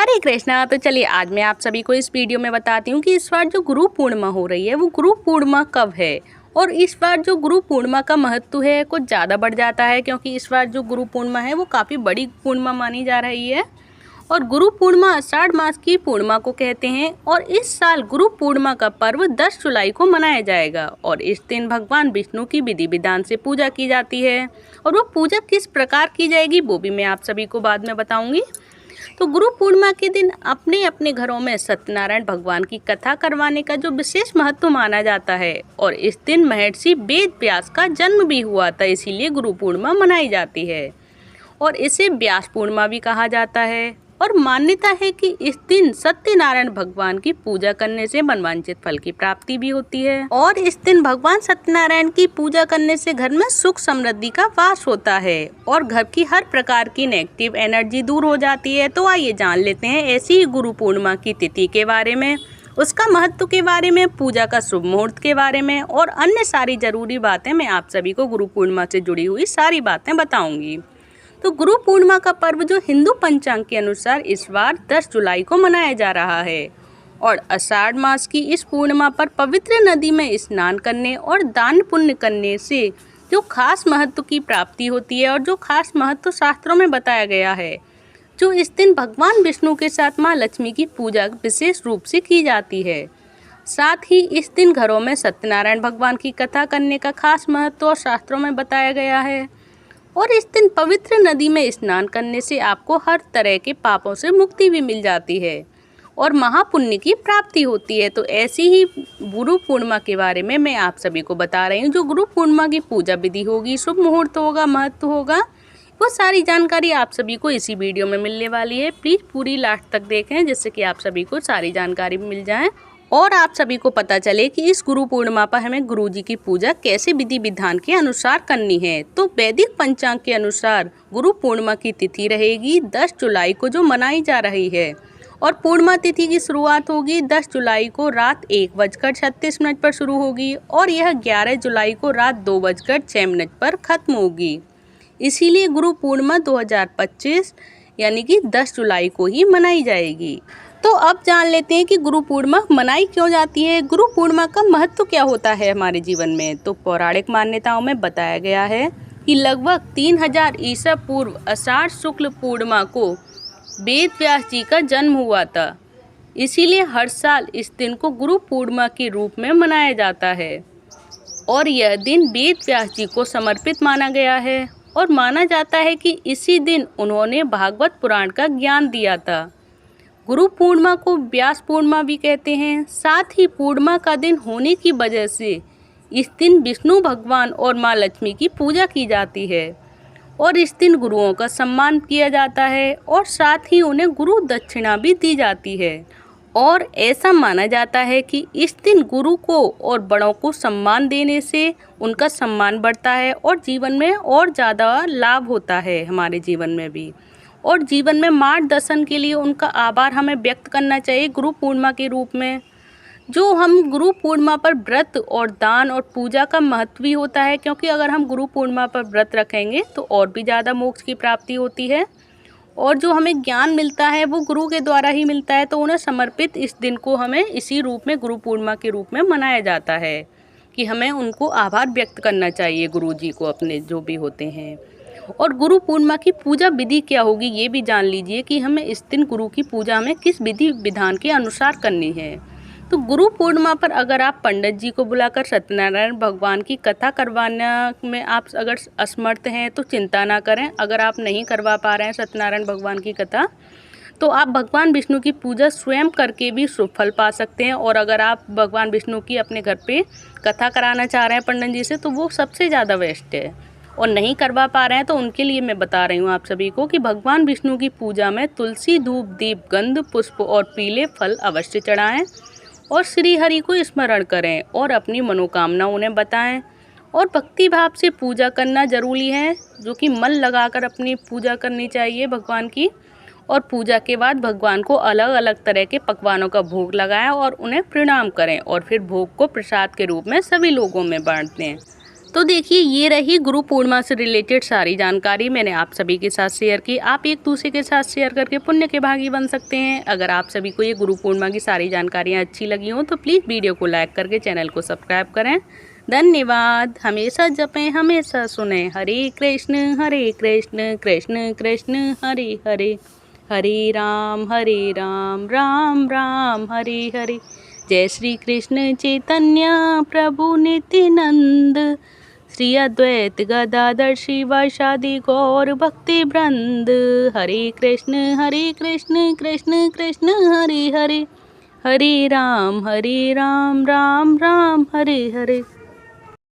हरे कृष्णा। तो चलिए आज मैं आप सभी को इस वीडियो में बताती हूँ कि इस बार जो गुरु पूर्णिमा हो रही है वो गुरु पूर्णिमा कब है। और इस बार जो गुरु पूर्णिमा का महत्व है कुछ ज़्यादा बढ़ जाता है, क्योंकि इस बार जो गुरु पूर्णिमा है वो काफ़ी बड़ी पूर्णिमा मानी जा रही है। और गुरु पूर्णिमा आषाढ़ मास की पूर्णिमा को कहते हैं। और इस साल गुरु पूर्णिमा का पर्व 10 जुलाई को मनाया जाएगा। और इस दिन भगवान विष्णु की विधि विधान से पूजा की जाती है। और वो पूजा किस प्रकार की जाएगी वो भी मैं आप सभी को बाद में बताऊंगी। तो गुरु पूर्णिमा के दिन अपने अपने घरों में सत्यनारायण भगवान की कथा करवाने का जो विशेष महत्व माना जाता है। और इस दिन महर्षि वेद व्यास का जन्म भी हुआ था, इसीलिए गुरु पूर्णिमा मनाई जाती है। और इसे व्यास पूर्णिमा भी कहा जाता है। और मान्यता है कि इस दिन सत्यनारायण भगवान की पूजा करने से मनवांछित फल की प्राप्ति भी होती है। और इस दिन भगवान सत्यनारायण की पूजा करने से घर में सुख समृद्धि का वास होता है और घर की हर प्रकार की नेगेटिव एनर्जी दूर हो जाती है। तो आइए जान लेते हैं ऐसी ही गुरु पूर्णिमा की तिथि के बारे में, उसका महत्व के बारे में, पूजा का शुभ मुहूर्त के बारे में और अन्य सारी जरूरी बातें मैं आप सभी को गुरु पूर्णिमा से जुड़ी हुई सारी बातें बताऊंगी। तो गुरु पूर्णिमा का पर्व जो हिंदू पंचांग के अनुसार इस बार 10 जुलाई को मनाया जा रहा है। और आषाढ़ मास की इस पूर्णिमा पर पवित्र नदी में स्नान करने और दान पुण्य करने से जो खास महत्व की प्राप्ति होती है और जो खास महत्व शास्त्रों में बताया गया है। जो इस दिन भगवान विष्णु के साथ माँ लक्ष्मी की पूजा विशेष रूप से की जाती है। साथ ही इस दिन घरों में सत्यनारायण भगवान की कथा करने का खास महत्व और शास्त्रों में बताया गया है। और इस दिन पवित्र नदी में स्नान करने से आपको हर तरह के पापों से मुक्ति भी मिल जाती है और महापुण्य की प्राप्ति होती है। तो ऐसी ही गुरु पूर्णिमा के बारे में मैं आप सभी को बता रही हूँ। जो गुरु पूर्णिमा की पूजा विधि होगी, शुभ मुहूर्त होगा, महत्व होगा, वो सारी जानकारी आप सभी को इसी वीडियो में मिलने वाली है। प्लीज़ पूरी लास्ट तक देखें जिससे कि आप सभी को सारी जानकारी मिल जाए और आप सभी को पता चले कि इस गुरु पूर्णिमा पर हमें गुरुजी की पूजा कैसे विधि विधान के अनुसार करनी है। तो वैदिक पंचांग के अनुसार गुरु पूर्णिमा की तिथि रहेगी 10 जुलाई को जो मनाई जा रही है। और पूर्णिमा तिथि की शुरुआत होगी 10 जुलाई को रात 1:36 पर शुरू होगी और यह 11 जुलाई को रात 2:06 पर खत्म होगी। इसीलिए गुरु पूर्णिमा 2025 यानी कि 10 जुलाई को ही मनाई जाएगी। तो अब जान लेते हैं कि गुरु पूर्णिमा मनाई क्यों जाती है, गुरु पूर्णिमा का महत्व क्या होता है हमारे जीवन में। तो पौराणिक मान्यताओं में बताया गया है कि लगभग 3000 ईसा पूर्व आषाढ़ शुक्ल पूर्णिमा को वेद व्यास जी का जन्म हुआ था। इसीलिए हर साल इस दिन को गुरु पूर्णिमा के रूप में मनाया जाता है। और यह दिन वेद व्यास जी को समर्पित माना गया है और माना जाता है कि इसी दिन उन्होंने भागवत पुराण का ज्ञान दिया था। गुरु पूर्णिमा को व्यास पूर्णिमा भी कहते हैं। साथ ही पूर्णिमा का दिन होने की वजह से इस दिन विष्णु भगवान और माँ लक्ष्मी की पूजा की जाती है और इस दिन गुरुओं का सम्मान किया जाता है और साथ ही उन्हें गुरु दक्षिणा भी दी जाती है। और ऐसा माना जाता है कि इस दिन गुरु को और बड़ों को सम्मान देने से उनका सम्मान बढ़ता है और जीवन में और ज़्यादा लाभ होता है हमारे जीवन में भी। और जीवन में मार्गदर्शन के लिए उनका आभार हमें व्यक्त करना चाहिए गुरु पूर्णिमा के रूप में। जो हम गुरु पूर्णिमा पर व्रत और दान और पूजा का महत्व भी होता है, क्योंकि अगर हम गुरु पूर्णिमा पर व्रत रखेंगे तो और भी ज़्यादा मोक्ष की प्राप्ति होती है। और जो हमें ज्ञान मिलता है वो गुरु के द्वारा ही मिलता है। तो उन्हें समर्पित इस दिन को हमें इसी रूप में गुरु पूर्णिमा के रूप में मनाया जाता है कि हमें उनको आभार व्यक्त करना चाहिए गुरु जी को, अपने जो भी होते हैं। और गुरु पूर्णिमा की पूजा विधि क्या होगी ये भी जान लीजिए कि हमें इस दिन गुरु की पूजा हमें किस विधि विधान के अनुसार करनी है। तो गुरु पूर्णिमा पर अगर आप पंडित जी को बुलाकर सत्यनारायण भगवान की कथा करवाने में आप अगर असमर्थ हैं तो चिंता ना करें। अगर आप नहीं करवा पा रहे हैं सत्यनारायण भगवान की कथा तो आप भगवान विष्णु की पूजा स्वयं करके भी शुभ फल पा सकते हैं। और अगर आप भगवान विष्णु की अपने घर पे कथा कराना चाह रहे हैं पंडित जी से तो वो सबसे ज़्यादा बेस्ट है। और नहीं करवा पा रहे हैं तो उनके लिए मैं बता रही हूँ आप सभी को कि भगवान विष्णु की पूजा में तुलसी, धूप, दीप, गंध, पुष्प और पीले फल अवश्य चढ़ाएं और श्री हरि को स्मरण करें और अपनी मनोकामना उन्हें बताएं। और भक्ति भाव से पूजा करना जरूरी है, जो कि मन लगाकर अपनी पूजा करनी चाहिए भगवान की। और पूजा के बाद भगवान को अलग अलग तरह के पकवानों का भोग लगाएं और उन्हें प्रणाम करें और फिर भोग को प्रसाद के रूप में सभी लोगों में बांट दें। तो देखिए, ये रही गुरु पूर्णिमा से रिलेटेड सारी जानकारी मैंने आप सभी के साथ शेयर की। आप एक दूसरे के साथ शेयर करके पुण्य के भागी बन सकते हैं। अगर आप सभी को ये गुरु पूर्णिमा की सारी जानकारियाँ अच्छी लगी हों तो प्लीज़ वीडियो को लाइक करके चैनल को सब्सक्राइब करें। धन्यवाद। हमेशा जपें, हमेशा सुने। हरे कृष्ण कृष्ण कृष्ण हरे हरे, हरे राम राम राम हरे हरे। जय श्री कृष्ण चैतन्य प्रभु नित्यानंद, श्री अद्वैत गदाधर शिवासादि गौर भक्ति वृंद। हरे कृष्ण कृष्ण कृष्ण हरे हरे, हरे राम राम राम हरे हरे।